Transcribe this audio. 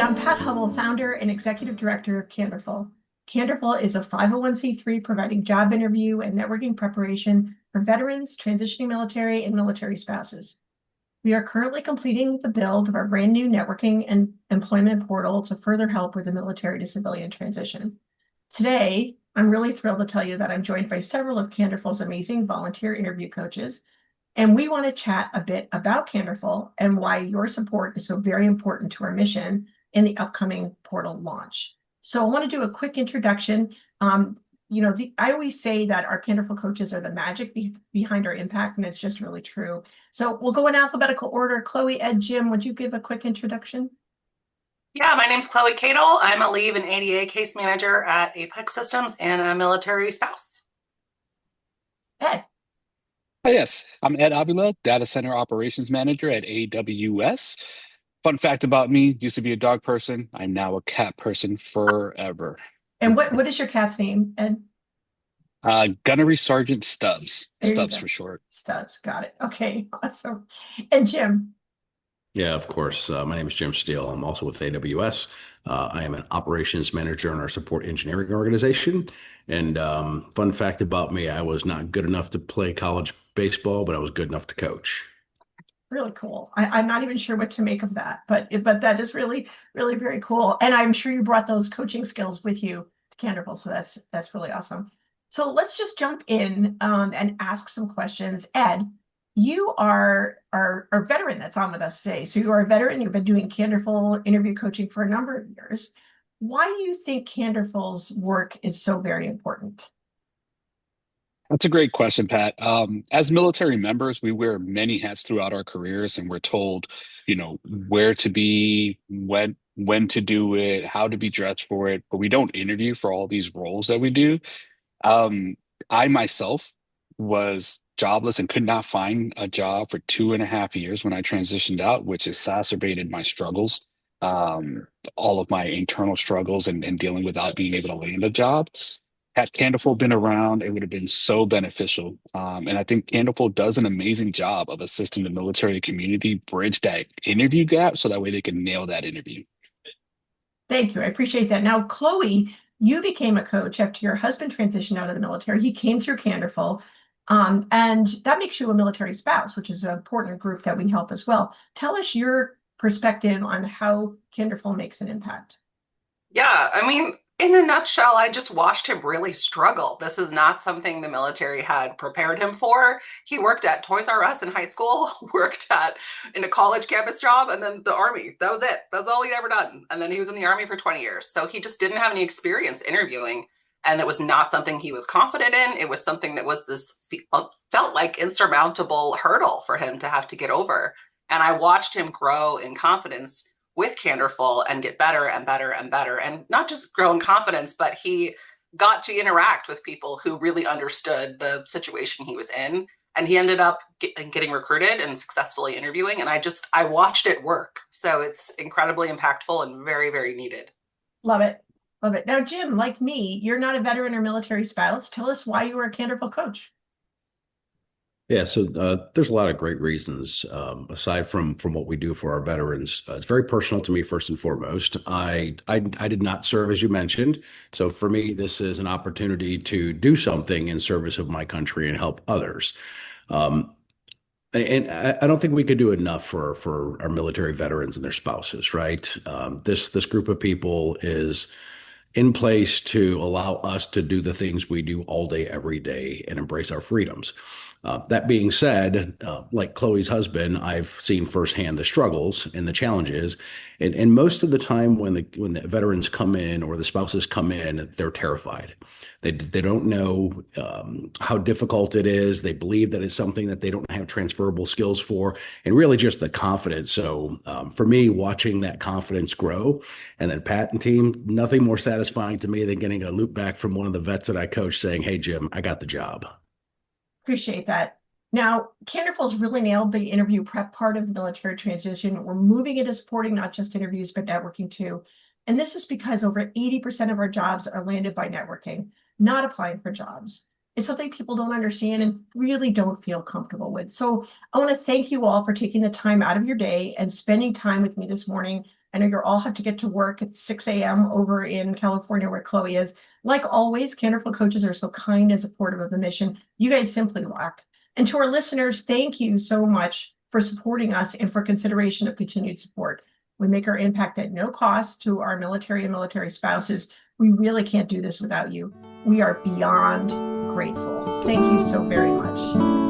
I'm Pat Hubble, founder and executive director of Candorful. Candorful is a 501c3 providing job interview and networking preparation for veterans, transitioning military, and military spouses. We are currently completing the build of our brand new networking and employment portal to further help with the military to civilian transition. Today, I'm really thrilled to tell you that I'm joined by several of Candorful's amazing volunteer interview coaches, and we want to chat a bit about Candorful and why your support is so very important to our mission in the upcoming portal launch. So I want to do a quick introduction. I always say that our Candorful coaches are the magic behind our impact, and it's just really true. So we'll go in alphabetical order. Chloe, Ed, Jim, would you give a quick introduction? Yeah, my name's Chloe Cadle. I'm a leave and ADA case manager at Apex Systems and a military spouse. Ed. Yes, I'm Ed Avila, Data Center Operations Manager at AWS. Fun fact about me, used to be a dog person. I'm now a cat person forever. And what is your cat's name, Ed? Gunnery Sergeant Stubbs. There you Stubbs go. for short. Stubbs, got it. Okay, awesome. And Jim. Yeah, of course. My name is Jim Steele. I'm also with AWS. I am an operations manager in our support engineering organization. And fun fact about me, I was not good enough to play college baseball, but I was good enough to coach. Really cool. I'm not even sure what to make of that, but that is really, really very cool. And I'm sure you brought those coaching skills with you to Candorful, so that's really awesome. So let's just jump in and ask some questions. Ed, you are our veteran that's on with us today. So you are a veteran. You've been doing Candorful interview coaching for a number of years. Why do you think Candorful's work is so very important? That's a great question, Pat. As military members, we wear many hats throughout our careers, and we're told, where to be, when to do it, how to be dressed for it, but we don't interview for all these roles that we do. Um, I myself was jobless and could not find a job for 2.5 years when I transitioned out, which exacerbated my struggles, all of my internal struggles and dealing without being able to land a job. Had Candorful been around, it would have been so beneficial. And I think Candorful does an amazing job of assisting the military community bridge that interview gap so that way they can nail that interview. Thank you. I appreciate that. Now, Chloe, you became a coach after your husband transitioned out of the military. He came through Candorful, and that makes you a military spouse, which is an important group that we help as well. Tell us your perspective on how Candorful makes an impact. Yeah, I mean, in a nutshell, I just watched him really struggle. This is not something the military had prepared him for. He worked at Toys R Us in high school, in a college campus job, and then the Army. That was it. That's all he'd ever done. And then he was in the Army for 20 years. So he just didn't have any experience interviewing. And it was not something he was confident in. It was something that was felt like insurmountable hurdle for him to have to get over. And I watched him grow in confidence with Candorful and get better and better and better. And not just grow in confidence, but he got to interact with people who really understood the situation he was in. And he ended up getting recruited and successfully interviewing. And I watched it work. So it's incredibly impactful and very, very needed. Love it. Love it. Now, Jim, like me, you're not a veteran or military spouse. Tell us why you were a Candorful coach. Yeah, so there's a lot of great reasons aside from what we do for our veterans. It's very personal to me first and foremost. I did not serve as you mentioned, so for me this is an opportunity to do something in service of my country and help others. And I don't think we could do enough for our military veterans and their spouses, right? This group of people is in place to allow us to do the things we do all day, every day, and embrace our freedoms. That being said, like Chloe's husband, I've seen firsthand the struggles and the challenges. And most of the time when the veterans come in or the spouses come in, they're terrified. They don't know how difficult it is. They believe that it's something that they don't have transferable skills for, and really just the confidence. So for me, watching that confidence grow, and then Pat and team, nothing more satisfying to me than getting a loop back from one of the vets that I coach saying, "Hey, Jim, I got the job." Appreciate that. Now, Candorful's really nailed the interview prep part of the military transition. We're moving into supporting not just interviews, but networking too. And this is because over 80% of our jobs are landed by networking, not applying for jobs. It's something people don't understand and really don't feel comfortable with. So I want to thank you all for taking the time out of your day and spending time with me this morning I know you all have to get to work at 6 a.m. over in California where Chloe is. Like always, Candorful coaches are so kind and supportive of the mission. You guys simply rock. And to our listeners, thank you so much for supporting us and for consideration of continued support. We make our impact at no cost to our military and military spouses. We really can't do this without you. We are beyond grateful. Thank you so very much.